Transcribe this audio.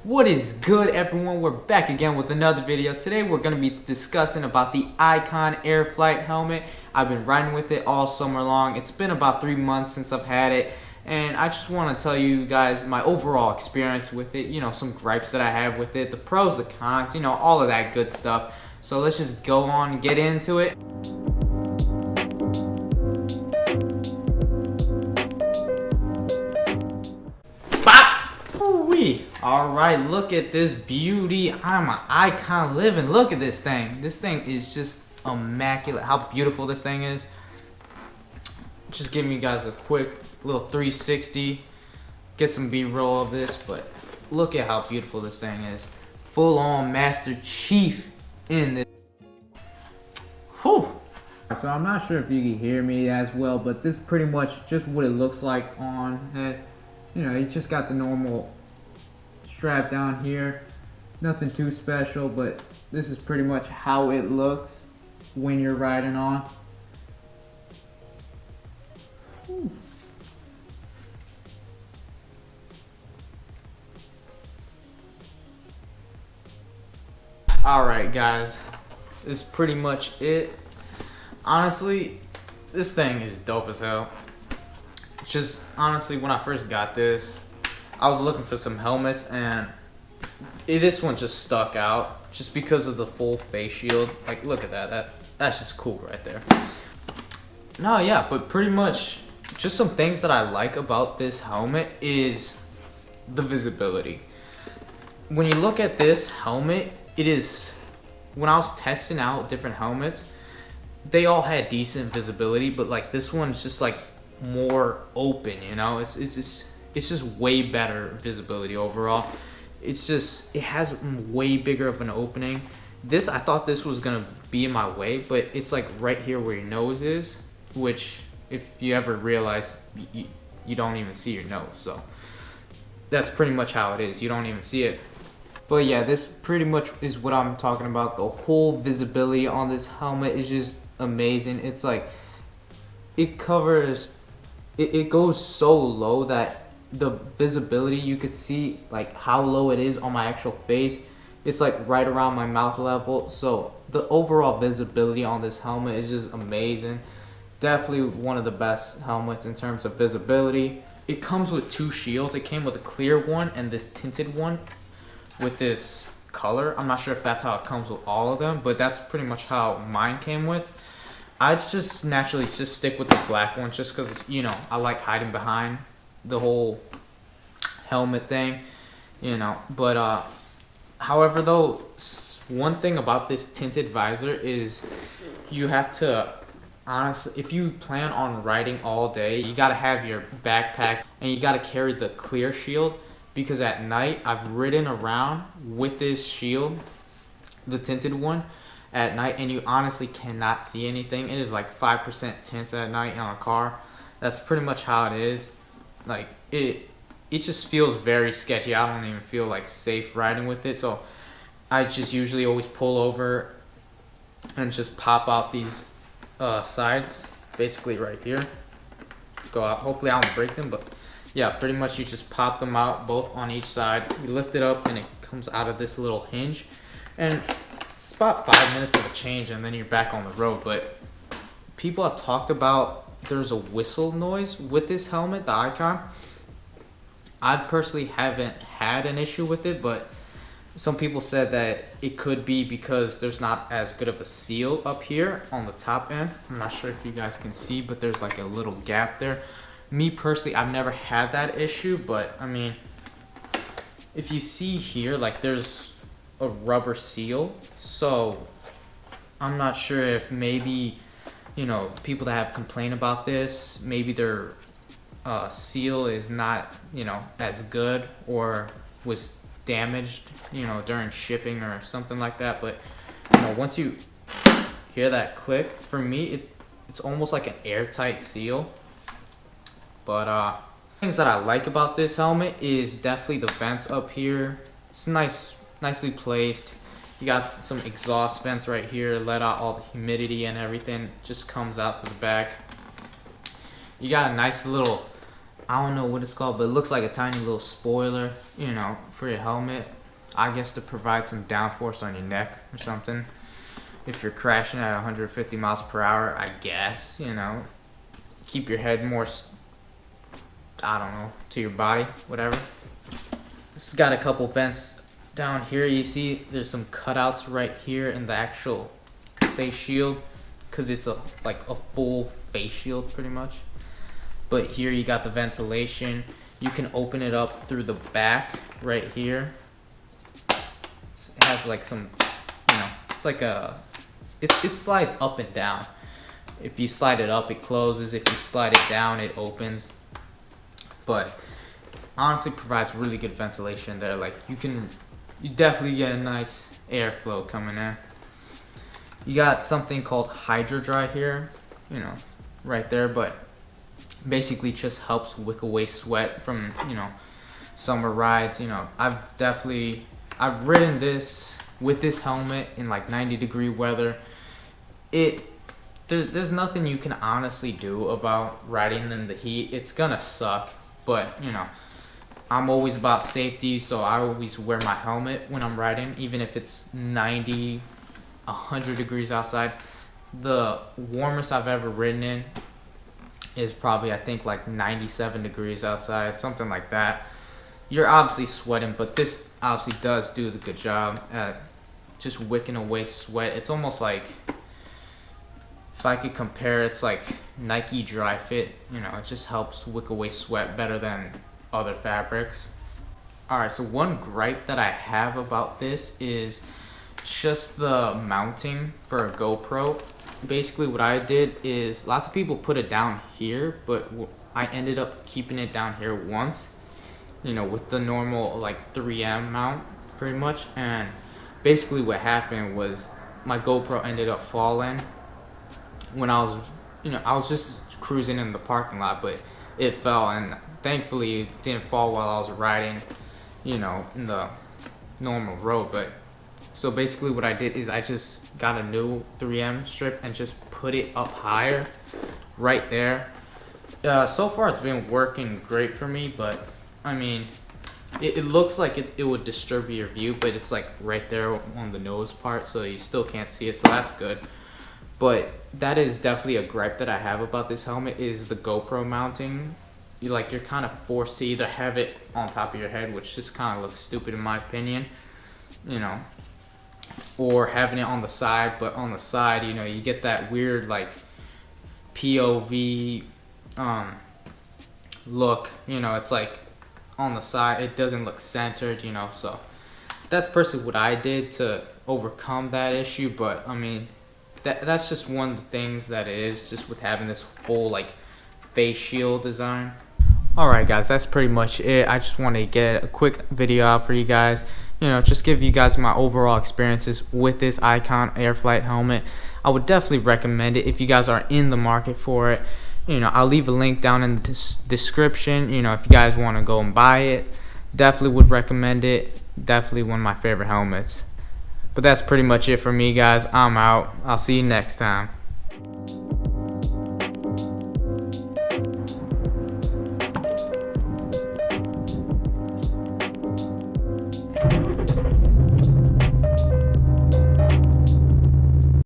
What is good, everyone? We're back again with another video. Today we're going to be discussing about the Icon Airflite helmet. I've been riding with it all summer long. It's been about 3 months since I've had it, and I just want to tell you guys my overall experience with it, you know, some gripes that I have with it, the pros, the cons, you know, all of that good stuff. So let's just go on and get into it. Alright, look at this beauty. I'm an Icon living. Look at this thing. This thing is just immaculate. How beautiful this thing is. Just giving you guys a quick little 360. Get some B-roll of this, but look at how beautiful this thing is. Full on Master Chief in this. Whew. So I'm not sure if you can hear me as well, but this is pretty much just what it looks like on it. You know, you just got the normal strap down here, nothing too special, but this is pretty much how it looks when you're riding on. Alright guys, this is pretty much it. Honestly, this thing is dope as hell. Just honestly, when I first got this, I was looking for some helmets, and this one just stuck out just because of the full face shield. Like, look at that. That's just cool right there. No, yeah, but pretty much just some things that I like about this helmet is the visibility. When you look at this helmet, it is, when I was testing out different helmets, they all had decent visibility, but like this one's just like more open, you know? It's just way better visibility overall. It's just, it has way bigger of an opening. This, I thought this was gonna be in my way, but it's like right here where your nose is, which if you ever realize, you don't even see your nose. So that's pretty much how it is. You don't even see it. But yeah, this pretty much is what I'm talking about. The whole visibility on this helmet is just amazing. It's like, it covers, it goes so low that the visibility, you could see like how low it is on my actual face. It's like right around my mouth level. So the overall visibility on this helmet is just amazing. Definitely one of the best helmets in terms of visibility. It comes with two shields. It came with a clear one and this tinted one with this color. I'm not sure if that's how it comes with all of them, but that's pretty much how mine came with. I just naturally just stick with the black one just because, you know, I like hiding behind the whole helmet thing, you know. But however though, one thing about this tinted visor is you have to, honestly, if you plan on riding all day, you got to have your backpack and you got to carry the clear shield, because at night I've ridden around with this shield, the tinted one, at night, and you honestly cannot see anything. It is like 5% tint at night on a car. That's pretty much how it is. Like, it just feels very sketchy. I don't even feel like safe riding with it. So I just usually always pull over and just pop out these sides, basically right here. Go out. Hopefully I don't break them, but yeah, pretty much you just pop them out both on each side. You lift it up and it comes out of this little hinge, and it's about 5 minutes of a change and then you're back on the road. But people have talked about there's a whistle noise with this helmet, the Icon. I personally haven't had an issue with it, but some people said that it could be because there's not as good of a seal up here on the top end. I'm not sure if you guys can see, but there's like a little gap there. Me personally, I've never had that issue, but I mean, if you see here, like there's a rubber seal, so I'm not sure if maybe, you know, people that have complained about this, maybe their seal is not, you know, as good or was damaged, you know, during shipping or something like that. But you know, once you hear that click, for me it's almost like an airtight seal. But things that I like about this helmet is definitely the vents up here. It's nicely placed. You got some exhaust vents right here, let out all the humidity and everything, just comes out to the back. You got a nice little, I don't know what it's called, but it looks like a tiny little spoiler, you know, for your helmet. I guess to provide some downforce on your neck or something. If you're crashing at 150 miles per hour, I guess, you know, keep your head more, I don't know, to your body, whatever. This has got a couple vents down here. You see there's some cutouts right here in the actual face shield, because it's like a full face shield pretty much. But here you got the ventilation. You can open it up through the back right here. It has like some, you know, it's like it slides up and down. If you slide it up, it closes. If you slide it down, it opens. But honestly, provides really good ventilation there. Like you definitely get a nice airflow coming in. You got something called Hydro Dry here, you know, right there, but basically just helps wick away sweat from, you know, summer rides. You know, I've ridden this with this helmet in like 90-degree weather. There's nothing you can honestly do about riding in the heat. It's gonna suck, but you know, I'm always about safety, so I always wear my helmet when I'm riding, even if it's 90, 100 degrees outside. The warmest I've ever ridden in is probably, I think, like 97 degrees outside, something like that. You're obviously sweating, but this obviously does do the good job at just wicking away sweat. It's almost like, if I could compare, it's like Nike Dry Fit. You know, it just helps wick away sweat better than other fabrics. Alright, so one gripe that I have about this is just the mounting for a GoPro. Basically what I did is, lots of people put it down here, but I ended up keeping it down here once, you know, with the normal like 3M mount pretty much. And basically what happened was my GoPro ended up falling when I was, you know, I was just cruising in the parking lot, but it fell, and thankfully it didn't fall while I was riding, you know, in the normal road. But so basically what I did is I just got a new 3M strip and just put it up higher right there. So far it's been working great for me, but I mean, it looks like it would disturb your view, but it's like right there on the nose part, so you still can't see it, so that's good. But that is definitely a gripe that I have about this helmet, is the GoPro mounting. You're kind of forced to either have it on top of your head, which just kind of looks stupid in my opinion, you know, or having it on the side. But on the side, you know, you get that weird like POV look, you know, it's like on the side, it doesn't look centered, you know. So that's personally what I did to overcome that issue. But I mean, that's just one of the things that it is, just with having this full like face shield design. Alright guys, that's pretty much it. I just wanted to get a quick video out for you guys, you know, just give you guys my overall experiences with this Icon Airflite helmet. I would definitely recommend it if you guys are in the market for it. You know, I'll leave a link down in the description, you know, if you guys want to go and buy it. Definitely would recommend it. Definitely one of my favorite helmets. But that's pretty much it for me, guys. I'm out. I'll see you next time.